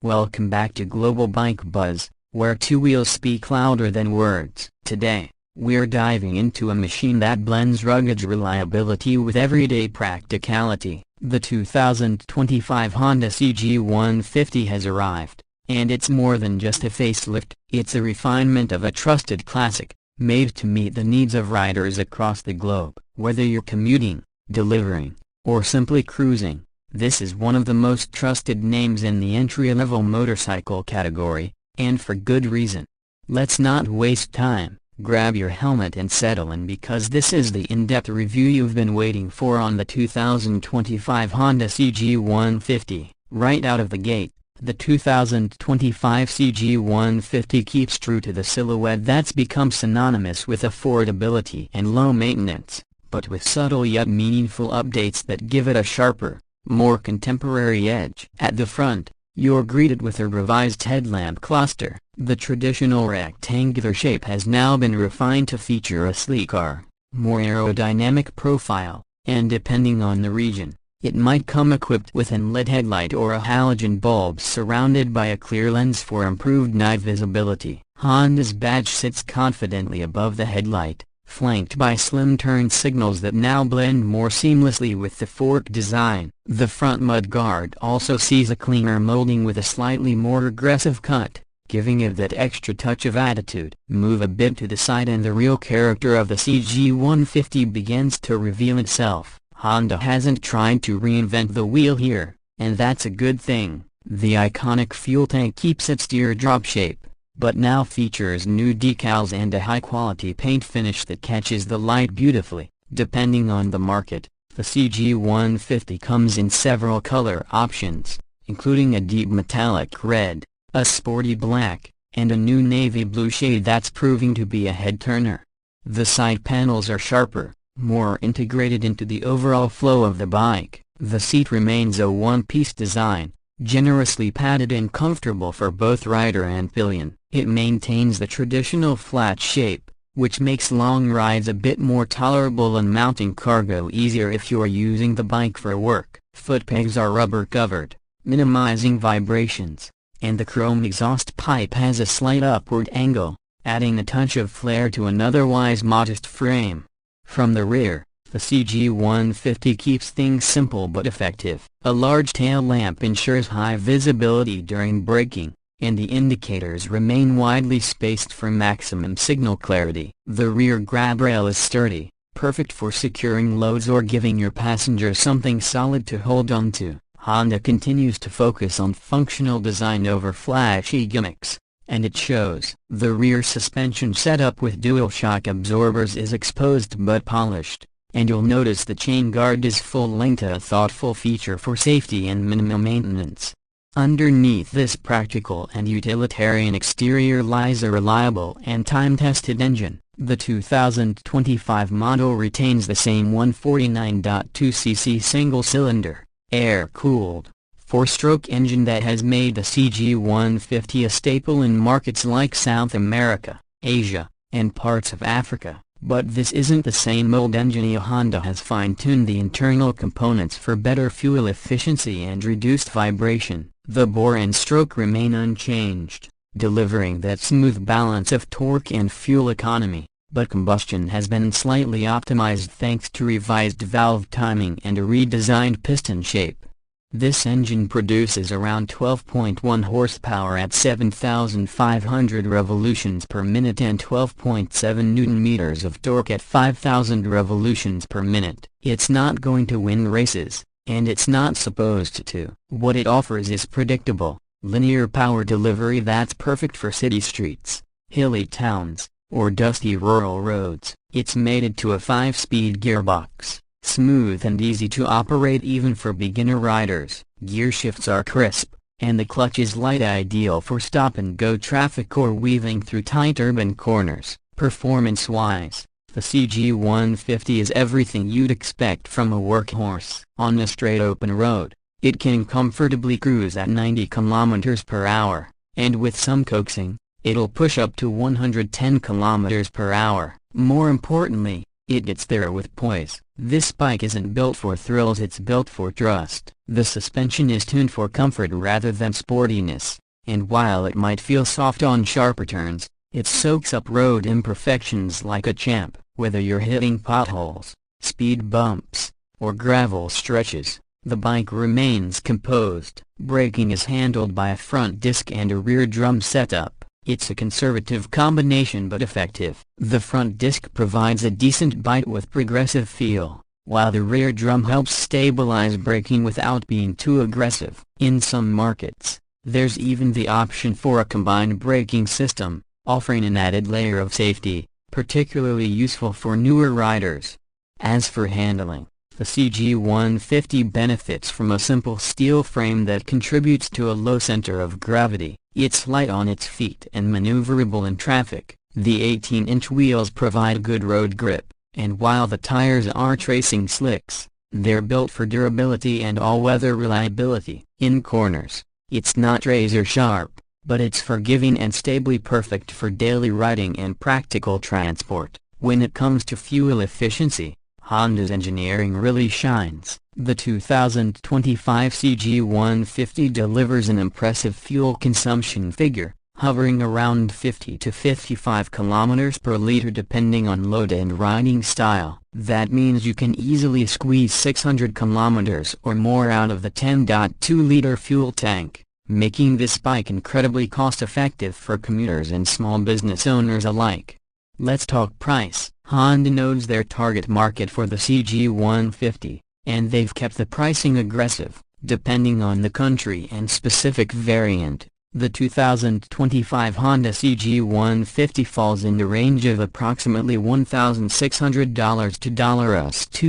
Welcome back to Global Bike Buzz, where two wheels speak louder than words. Today, we're diving into a machine that blends rugged reliability with everyday practicality. The 2025 Honda CG150 has arrived, and it's more than just a facelift. It's a refinement of a trusted classic, made to meet the needs of riders across the globe. Whether you're commuting, delivering, or simply cruising, this is one of the most trusted names in the entry-level motorcycle category, and for good reason. Let's not waste time, grab your helmet and settle in, because this is the in-depth review you've been waiting for on the 2025 Honda CG150. Right out of the gate, the 2025 CG150 keeps true to the silhouette that's become synonymous with affordability and low maintenance, but with subtle yet meaningful updates that give it a sharper, more contemporary edge. At the front, you're greeted with a revised headlamp cluster. The traditional rectangular shape has now been refined to feature a sleeker, more aerodynamic profile, and depending on the region, it might come equipped with an LED headlight or a halogen bulb surrounded by a clear lens for improved night visibility. Honda's badge sits confidently above the headlight, flanked by slim turn signals that now blend more seamlessly with the fork design. The front mudguard also sees a cleaner molding with a slightly more aggressive cut, giving it that extra touch of attitude. Move a bit to the side and the real character of the CG150 begins to reveal itself. Honda hasn't tried to reinvent the wheel here, and that's a good thing. The iconic fuel tank keeps its teardrop shape, but now features new decals and a high-quality paint finish that catches the light beautifully. Depending on the market, the CG150 comes in several color options, including a deep metallic red, a sporty black, and a new navy blue shade that's proving to be a head-turner. The side panels are sharper, more integrated into the overall flow of the bike. The seat remains a one-piece design, generously padded and comfortable for both rider and pillion. It maintains the traditional flat shape, which makes long rides a bit more tolerable and mounting cargo easier if you're using the bike for work. Foot pegs are rubber covered, minimizing vibrations, and the chrome exhaust pipe has a slight upward angle, adding a touch of flair to an otherwise modest frame. From the rear, the CG150 keeps things simple but effective. A large tail lamp ensures high visibility during braking, and the indicators remain widely spaced for maximum signal clarity. The rear grab rail is sturdy, perfect for securing loads or giving your passengers something solid to hold onto. Honda continues to focus on functional design over flashy gimmicks, and it shows. The rear suspension setup with dual shock absorbers is exposed but polished, and you'll notice the chain guard is full-length, a thoughtful feature for safety and minimum maintenance. Underneath this practical and utilitarian exterior lies a reliable and time-tested engine. The 2025 model retains the same 149.2cc single-cylinder, air-cooled, four-stroke engine that has made the CG150 a staple in markets like South America, Asia, and parts of Africa. But this isn't the same old engine. Honda has fine-tuned the internal components for better fuel efficiency and reduced vibration. The bore and stroke remain unchanged, delivering that smooth balance of torque and fuel economy, but combustion has been slightly optimized thanks to revised valve timing and a redesigned piston shape. This engine produces around 12.1 horsepower at 7,500 revolutions per minute and 12.7 Newton-meters of torque at 5,000 revolutions per minute. It's not going to win races, and it's not supposed to. What it offers is predictable, linear power delivery that's perfect for city streets, hilly towns, or dusty rural roads. It's mated to a 5-speed gearbox, smooth and easy to operate even for beginner riders. Gear shifts are crisp, and the clutch is light, ideal for stop-and-go traffic or weaving through tight urban corners. Performance-wise, the CG150 is everything you'd expect from a workhorse. On a straight open road, it can comfortably cruise at 90 km per hour, and with some coaxing, it'll push up to 110 km per hour. More importantly, it gets there with poise. This bike isn't built for thrills, it's built for trust. The suspension is tuned for comfort rather than sportiness, and while it might feel soft on sharper turns, it soaks up road imperfections like a champ. Whether you're hitting potholes, speed bumps, or gravel stretches, the bike remains composed. Braking is handled by a front disc and a rear drum setup. It's a conservative combination but effective. The front disc provides a decent bite with progressive feel, while the rear drum helps stabilize braking without being too aggressive. In some markets, there's even the option for a combined braking system, offering an added layer of safety, particularly useful for newer riders. As for handling, the CG150 benefits from a simple steel frame that contributes to a low center of gravity. It's light on its feet and maneuverable in traffic. The 18-inch wheels provide good road grip, and while the tires aren't racing slicks, they're built for durability and all-weather reliability. In corners, it's not razor sharp, but it's forgiving and stably perfect for daily riding and practical transport. When it comes to fuel efficiency, Honda's engineering really shines. The 2025 CG150 delivers an impressive fuel consumption figure, hovering around 50 to 55 km per liter depending on load and riding style. That means you can easily squeeze 600 km or more out of the 10.2-liter fuel tank, making this bike incredibly cost-effective for commuters and small business owners alike. Let's talk price. Honda knows their target market for the CG150, and they've kept the pricing aggressive, depending on the country and specific variant. The 2025 Honda CG150 falls in the range of approximately $1,600 to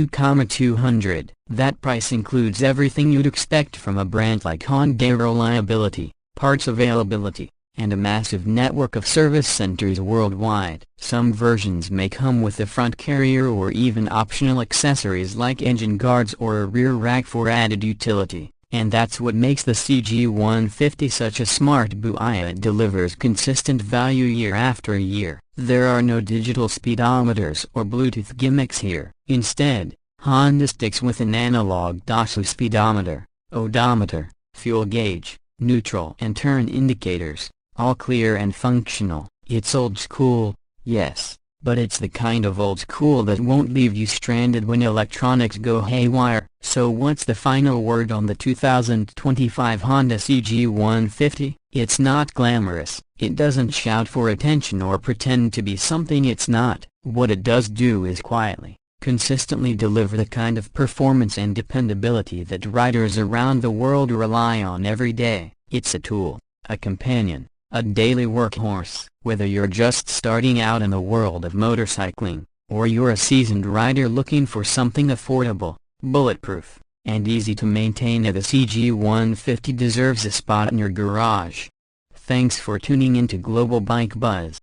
$2,200. That price includes everything you'd expect from a brand like Honda: reliability, parts availability, and a massive network of service centers worldwide. Some versions may come with a front carrier or even optional accessories like engine guards or a rear rack for added utility, and that's what makes the CG150 such a smart buy. It delivers consistent value year after year. There are no digital speedometers or Bluetooth gimmicks here. Instead, Honda sticks with an analog DASU speedometer, odometer, fuel gauge, neutral and turn indicators, all clear and functional. It's old school, yes, but it's the kind of old school that won't leave you stranded when electronics go haywire. So what's the final word on the 2025 Honda CG150? It's not glamorous, it doesn't shout for attention or pretend to be something it's not. What it does do is quietly, consistently deliver the kind of performance and dependability that riders around the world rely on every day. It's a tool, a companion, a daily workhorse. Whether you're just starting out in the world of motorcycling, or you're a seasoned rider looking for something affordable, bulletproof, and easy to maintain, the CG150 deserves a spot in your garage. Thanks for tuning in to Global Bike Buzz.